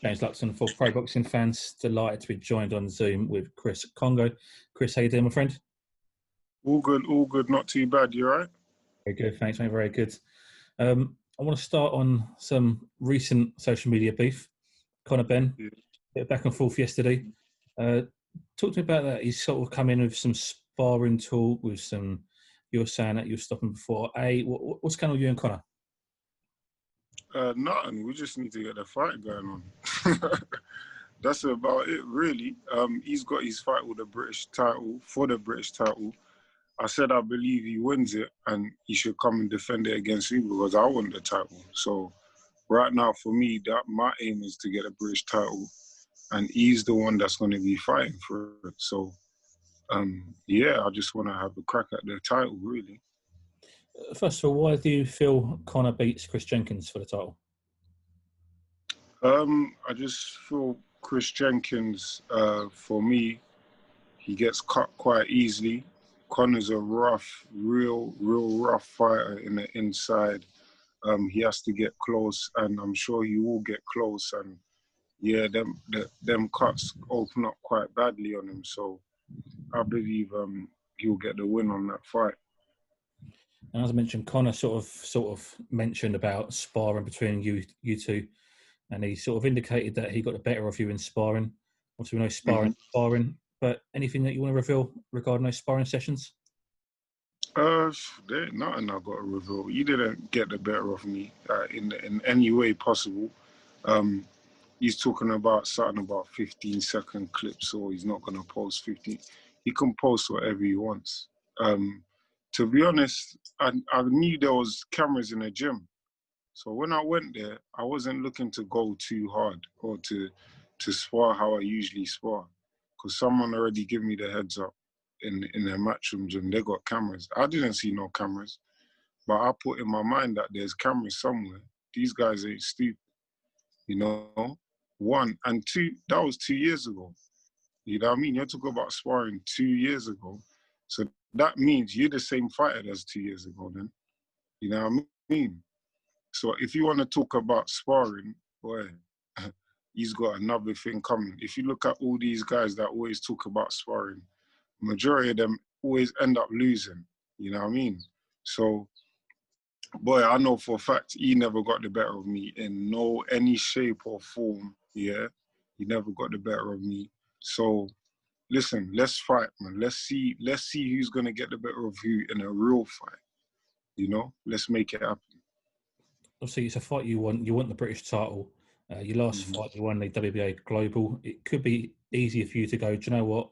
James Luxon for Pro Boxing Fans. Delighted to be joined on Zoom with Chris Kongo. Chris, how you doing, my friend? All good. Not too bad. You all right? Very good, thanks, mate. Very good. I want to start on some recent social media beef. Conor Benn, bit back and forth yesterday. Talk to me about that. He's sort of come in with some sparring talk, with some. You're saying that you're stopping before. What's going on with you and Conor? Nothing. We just need to get the fight going on. That's about it, really. He's got his fight with the British title, for the British title. I said I believe he wins it and he should come and defend it against me because I want the title. So right now, for me, that my aim is to get a British title and he's the one that's going to be fighting for it. So, I just want to have a crack at the title, really. First of all, why do you feel Conor beats Chris Jenkins for the title? I just feel Chris Jenkins, for me, he gets cut quite easily. Conor's a real rough fighter in the inside. He has to get close, and I'm sure he will get close. And yeah, them cuts open up quite badly on him. So I believe he'll get the win on that fight. And as I mentioned, Conor sort of mentioned about sparring between you two, and he sort of indicated that he got the better of you in sparring. Obviously, we know sparring, but anything that you want to reveal regarding those sparring sessions? There ain't nothing I got to reveal. You didn't get the better of me in any way possible. He's talking about something about 15-second clips, or he's not going to post 15. He can post whatever he wants. To be honest, I knew there was cameras in the gym. So when I went there, I wasn't looking to go too hard or to spar how I usually spar, because someone already gave me the heads up in their matchroom gym. They got cameras. I didn't see no cameras, but I put in my mind that there's cameras somewhere. These guys ain't stupid, you know? One, and two, that was 2 years ago. You know what I mean? You're talking about sparring 2 years ago. So that means you're the same fighter as 2 years ago then. You know what I mean? So if you want to talk about sparring, boy, he's got another thing coming. If you look at all these guys that always talk about sparring, majority of them always end up losing. You know what I mean? So, boy, I know for a fact he never got the better of me in any shape or form. Yeah, he never got the better of me. So, listen, let's fight, man. Let's see who's gonna get the better of who in a real fight. You know, let's make it happen. Obviously, it's a fight you want. You want the British title. Your last fight, you won the WBA Global. It could be easier for you to go, do you know what?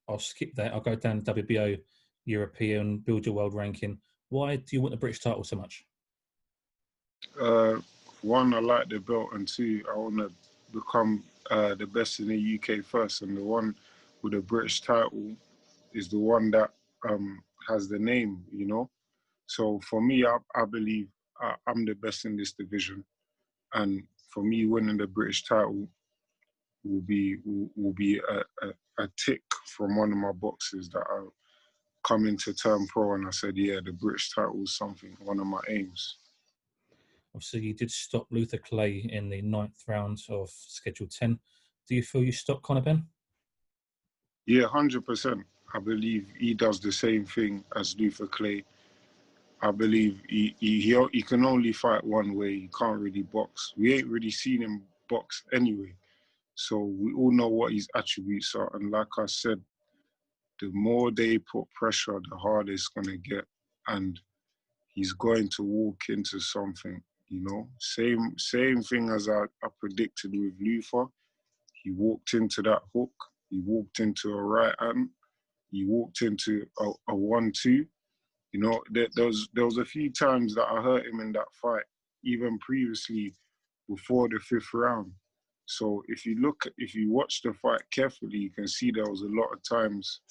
I'll skip that. I'll go down WBO European, build your world ranking. Why do you want the British title so much? One, I like the belt, and two, I want to become the best in the UK first. And the one with the British title is the one that has the name, you know? So for me, I believe I'm the best in this division. And for me, winning the British title will be a tick from one of my boxes that I come into turn pro, and I said, yeah, the British title is one of my aims. Obviously, you did stop Luther Clay in the 9th round of Schedule 10. Do you feel you stopped Conor Benn? Yeah, 100%. I believe he does the same thing as Luther Clay. I believe he can only fight one way. He can't really box. We ain't really seen him box anyway. So we all know what his attributes are. And like I said, the more they put pressure, the harder it's going to get. And he's going to walk into something, you know. Same thing as I predicted with Luther. He walked into that hook. He walked into a right hand. He walked into a 1-2. You know, there was a few times that I hurt him in that fight, even previously before the 5th round. So if you watch the fight carefully, you can see there was a lot of times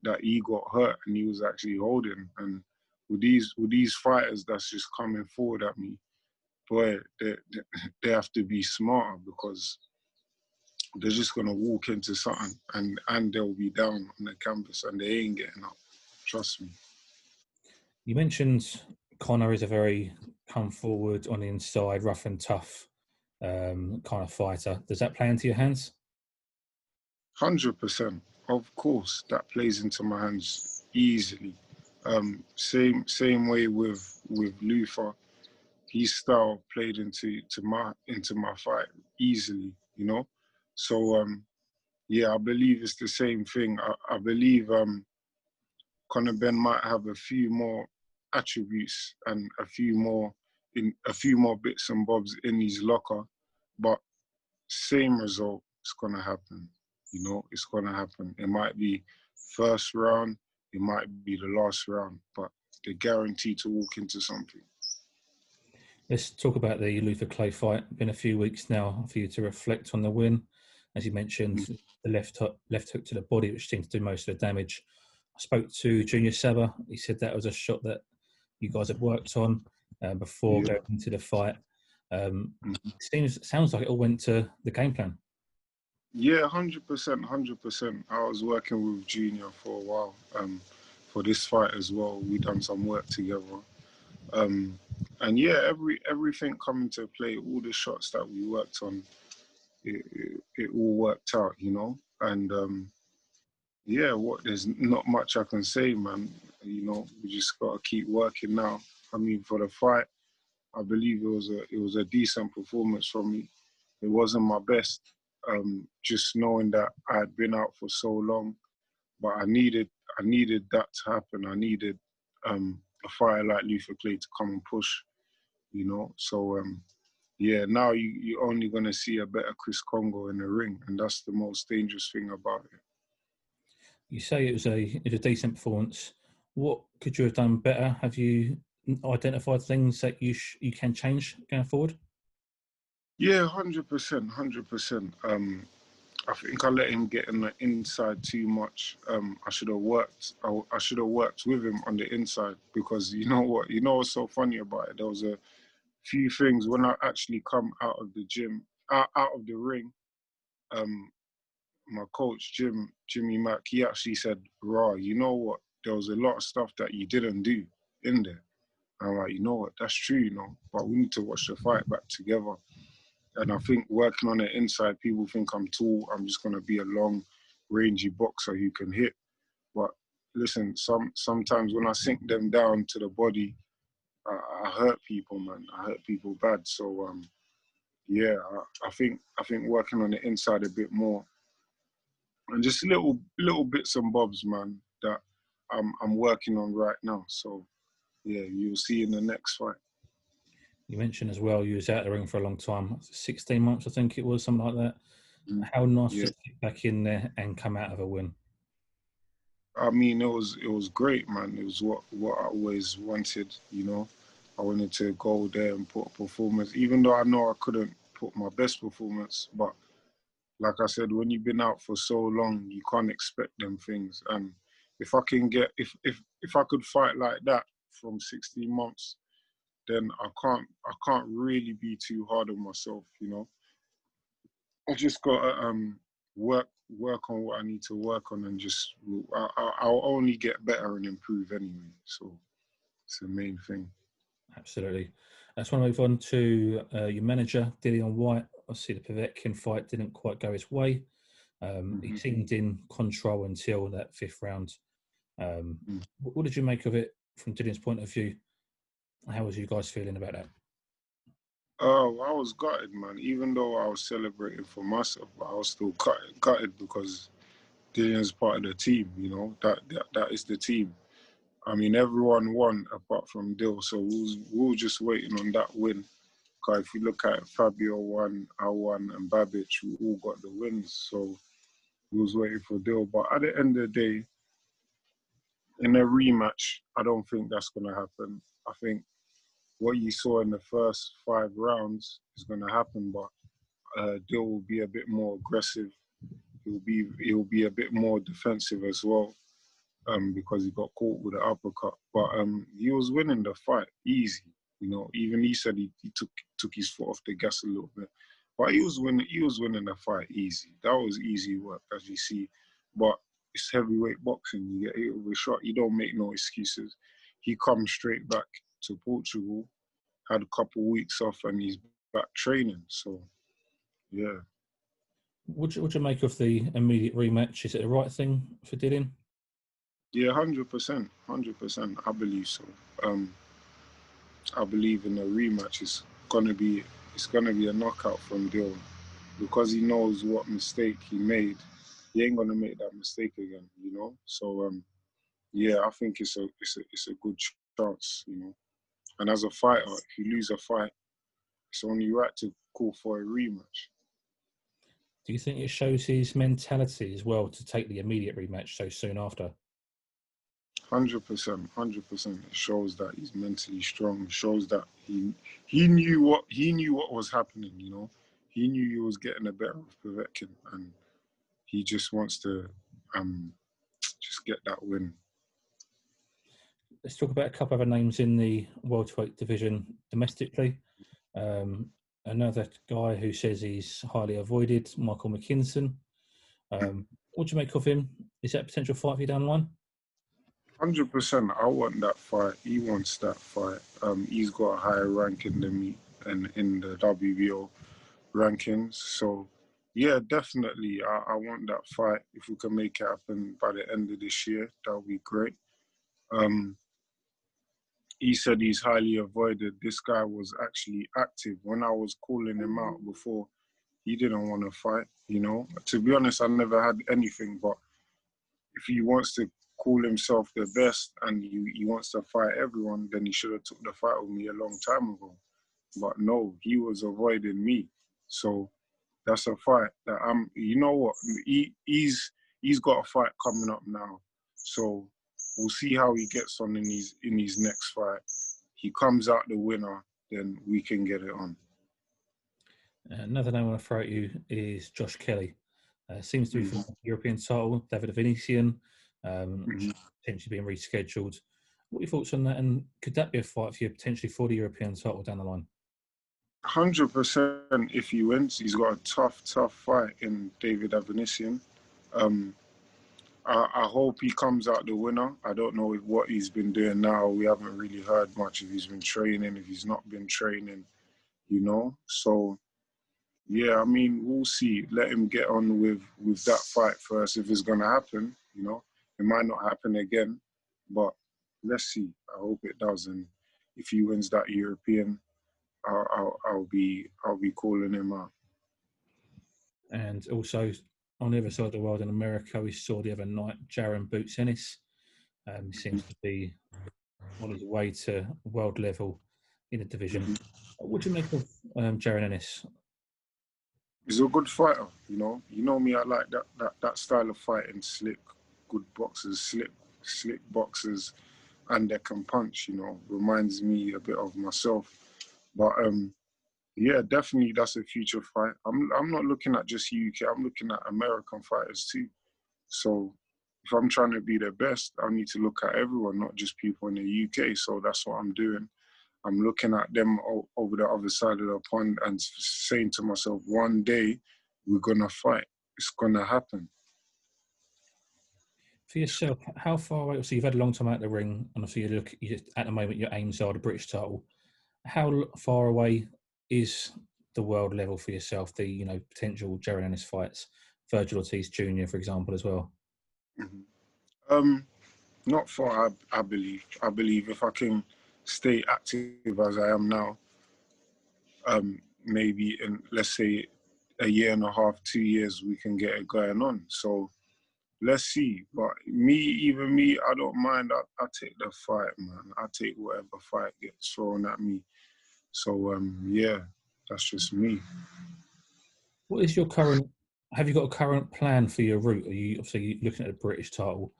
that he got hurt and he was actually holding. And with these fighters that's just coming forward at me, boy, they have to be smarter, because they're just gonna walk into something and they'll be down on the canvas and they ain't getting up. Trust me. You mentioned Conor is a very come forward on the inside, rough and tough kind of fighter. Does that play into your hands? 100%. Of course, that plays into my hands easily. Same way with Luther. His style played into my fight easily. So yeah, I believe it's the same thing. I believe Conor Benn might have a few more attributes and a few more bits and bobs in his locker, but same result is gonna happen. It's gonna happen. It might be first round, it might be the last round, but they're guaranteed to walk into something. Let's talk about the Luther Clay fight. Been a few weeks now for you to reflect on the win. As you mentioned, the left hook to the body, which seemed to do most of the damage. I spoke to Junior Saba. He said that was a shot that you guys had worked on before going into the fight. Sounds like it all went to the game plan. Yeah, 100%. I was working with Junior for a while for this fight as well. We done some work together. And yeah, everything coming to play, all the shots that we worked on, it all worked out, And yeah, there's not much I can say, man. We just gotta keep working now. I mean, for the fight, I believe it was a decent performance from me. It wasn't my best, just knowing that I had been out for so long, but I needed that to happen. I needed a fighter like Luther Clay to come and push, So yeah, now you're only gonna see a better Chris Kongo in the ring, and that's the most dangerous thing about it. You say it was a decent performance. What could you have done better? Have you identified things that you can change going forward? Yeah, 100%. I think I let him get in the inside too much. I should have worked. I should have worked with him on the inside, because you know what? You know what's so funny about it? There was a few things when I actually come out of the gym, out of the ring. My coach Jimmy Mack, he actually said, "Raw, you know what? There was a lot of stuff that you didn't do in there." And I'm like, you know what? That's true, but we need to watch the fight back together. And I think working on the inside, people think I'm tall. I'm just gonna be a long, rangy boxer who can hit. But listen, sometimes when I sink them down to the body, I hurt people, man. I hurt people bad. So yeah, I think working on the inside a bit more, and just little bits and bobs, man, that I'm working on right now. So yeah, you'll see in the next fight. You mentioned as well you was out of the ring for a long time, 16 months, I think it was, something like that. How nice was it to get back in there and come out of a win? I mean, it was great, man. It was what I always wanted, I wanted to go there and put a performance, even though I know I couldn't put my best performance. But like I said, when you've been out for so long, you can't expect them things. And if I can get, if I could fight like that from 16 months, then I can't really be too hard on myself, I just gotta work on what I need to work on, and just I'll only get better and improve anyway. So it's the main thing. Absolutely. I just want to move on to your manager, Dillian Whyte. Obviously, the Povetkin fight didn't quite go his way. He seemed in control until that fifth round. What did you make of it from Dillian's point of view? How was you guys feeling about that? Oh, I was gutted, man. Even though I was celebrating for myself, I was still gutted because Dillian's part of the team. That is the team. I mean, everyone won apart from Dill, so we were just waiting on that win. Because if you look at Fabio won, I won, and Babic, we all got the wins. So we was waiting for Dill. But at the end of the day, in a rematch, I don't think that's going to happen. I think what you saw in the first 5 rounds is going to happen, but Dill will be a bit more aggressive. He'll be a bit more defensive as well, because he got caught with the uppercut. But he was winning the fight easy. Even he said he took his foot off the gas a little bit, but he was winning the fight easy. That was easy work, as you see. But it's heavyweight boxing. You get hit with a shot, you don't make no excuses. He comes straight back to Portugal, had a couple of weeks off, and he's back training. So Yeah. What you make of the immediate rematch? Is it the right thing for Dillian? Yeah, 100%, 100%. I believe so. Um, I believe in a rematch. It's gonna be a knockout from Dillian because he knows what mistake he made. He ain't gonna make that mistake again, you know. So yeah, I think it's a good chance, you know. And as a fighter, if you lose a fight, it's only right to call for a rematch. Do you think it shows his mentality as well to take the immediate rematch so soon after? 100%, 100%. It shows that he's mentally strong. It shows that he knew what was happening. You know, he knew he was getting the better of Povetkin, and he just wants to just get that win. Let's talk about a couple of other names in the welterweight division domestically. Um, Another guy who says he's highly avoided, Michael McKinson. What do you make of him? Is that a potential fight for you down the line? 100%. I want that fight. He wants that fight. He's got a higher ranking than me, and in the WBO rankings. So yeah, definitely. I want that fight. If we can make it happen by the end of this year, that would be great. Um, he said he's highly avoided. This guy was actually active when I was calling him out before. He didn't want to fight. You know, to be honest, I never had anything. But if he wants to call himself the best and he wants to fight everyone, then he should have took the fight with me a long time ago. But no, he was avoiding me. So that's a fight that I'm. You know what? He's got a fight coming up now. So we'll see how he gets on in his next fight. He comes out the winner, then we can get it on. Another name I want to throw at you is Josh Kelly. Seems to be for Mm-hmm. the European title. David Venetian, Mm-hmm. potentially being rescheduled. What are your thoughts on that? And could that be a fight for you potentially for the European title down the line? 100%. If he wins, he's got a tough fight in David Avanesian. Um, I hope he comes out the winner. I don't know what he's been doing now. We haven't really heard much if he's been training, if he's not been training, you know. So yeah, I mean, we'll see. Let him get on with that fight first. If it's gonna happen, you know, it might not happen again, but let's see. I hope it does. And if he wins that European, I'll be calling him out. And also on the other side of the world in America, we saw the other night Jaron Ennis. He seems to be on his way to world level in the division. What do you make of Jaron Ennis? He's a good fighter, you know. You know me, I like that style of fighting, slick, good boxers, slick boxers, and they can punch, you know. Reminds me a bit of myself. But yeah, definitely that's a future fight. I'm not looking at just UK, I'm looking at American fighters too. So if I'm trying to be the best, I need to look at everyone, not just people in the UK. So that's what I'm doing. I'm looking at them over the other side of the pond and saying to myself, one day we're gonna fight. It's gonna happen. For yourself, how far away? So you've had a long time out of the ring, and obviously at the moment your aims are the British title. How far away is the world level for yourself? The potential Jaron Ennis fights, Virgil Ortiz Jr. for example as well. Mm-hmm. Um, Not far. I believe. I believe if I can stay active as I am now, maybe in let's say a year and a half, 2 years, we can get it going on. So let's see. But even me, I don't mind. I take the fight, man. I take whatever fight gets thrown at me. So yeah, that's just me. What is your current? Have you got a current plan for your route? Are you obviously looking at the British title?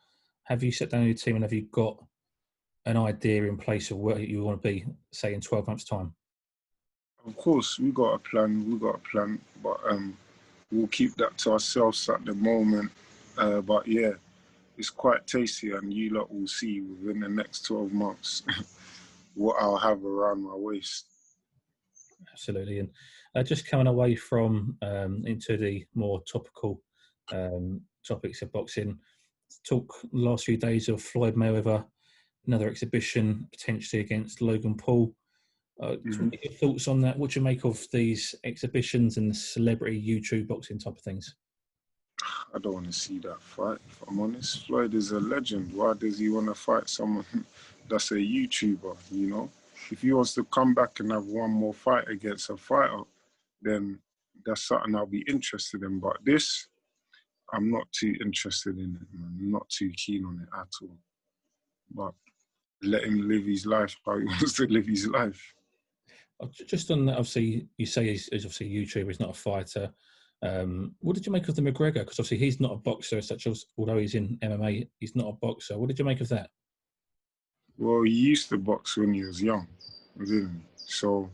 Have you set down your team and have you got an idea in place of where you want to be, say in 12 months' time? Of course, we got a plan. We got a plan, but we'll keep that to ourselves at the moment. But yeah, it's quite tasty, and you lot will see within the next 12 months what I'll have around my waist. Absolutely. And just coming away from into the more topical topics of boxing, talk last few days of Floyd Mayweather, another exhibition potentially against Logan Paul. Mm-hmm. Your thoughts on that? What do you make of these exhibitions and the celebrity YouTube boxing type of things? I don't want to see that fight, if I'm honest. Floyd is a legend. Why does he want to fight someone that's a YouTuber, you know? If he wants to come back and have one more fight against a fighter, then that's something I'll be interested in. But this, I'm not too interested in it, man. I'm not too keen on it at all. But let him live his life how he wants to live his life. Just on that, obviously, you say he's obviously a YouTuber, he's not a fighter. What did you make of the McGregor? Because obviously he's not a boxer, such as although he's in MMA, he's not a boxer. What did you make of that? Well, he used to box when he was young, didn't he? So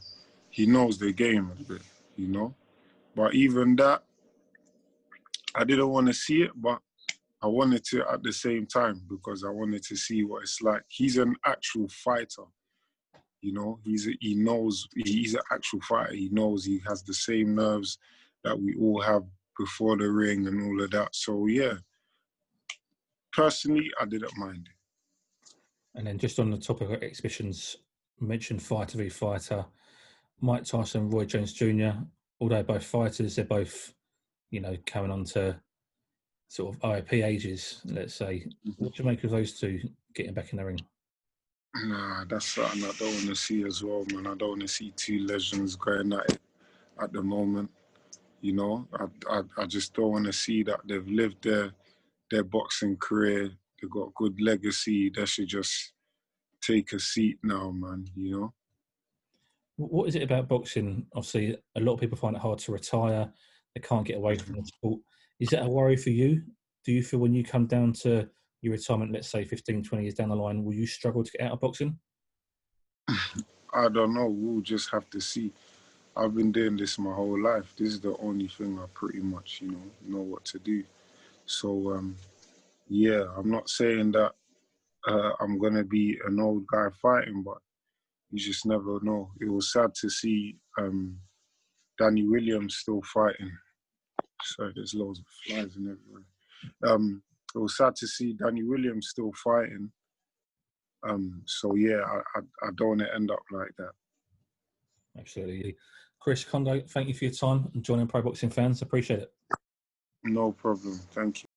he knows the game a bit, you know? But even that, I didn't want to see it, but I wanted to at the same time because I wanted to see what it's like. He's an actual fighter, you know? He's an actual fighter. He knows he has the same nerves that we all have before the ring and all of that. So, yeah, personally, I didn't mind it. And then just on the topic of exhibitions, mentioned fighter v fighter, Mike Tyson, Roy Jones Jr., although both fighters, they're both, coming on to sort of IOP ages, let's say. What do you make of those two getting back in the ring? Nah, that's something I don't want to see as well, man. I don't want to see two legends going at it at the moment. You know, I just don't want to see that. They've lived their boxing career. They've got good legacy. They should just take a seat now, man, you know? What is it about boxing? Obviously, a lot of people find it hard to retire. They can't get away from the sport. Is that a worry for you? Do you feel when you come down to your retirement, let's say 15, 20 years down the line, will you struggle to get out of boxing? I don't know. We'll just have to see. I've been doing this my whole life. This is the only thing I pretty much, know what to do. So, yeah, I'm not saying that I'm going to be an old guy fighting, but you just never know. It was sad to see Danny Williams still fighting. Sorry, there's loads of flies and everywhere. It was sad to see Danny Williams still fighting. So yeah, I don't want to end up like that. Absolutely. Chris, Kongo, thank you for your time and joining Pro Boxing Fans. Appreciate it. No problem. Thank you.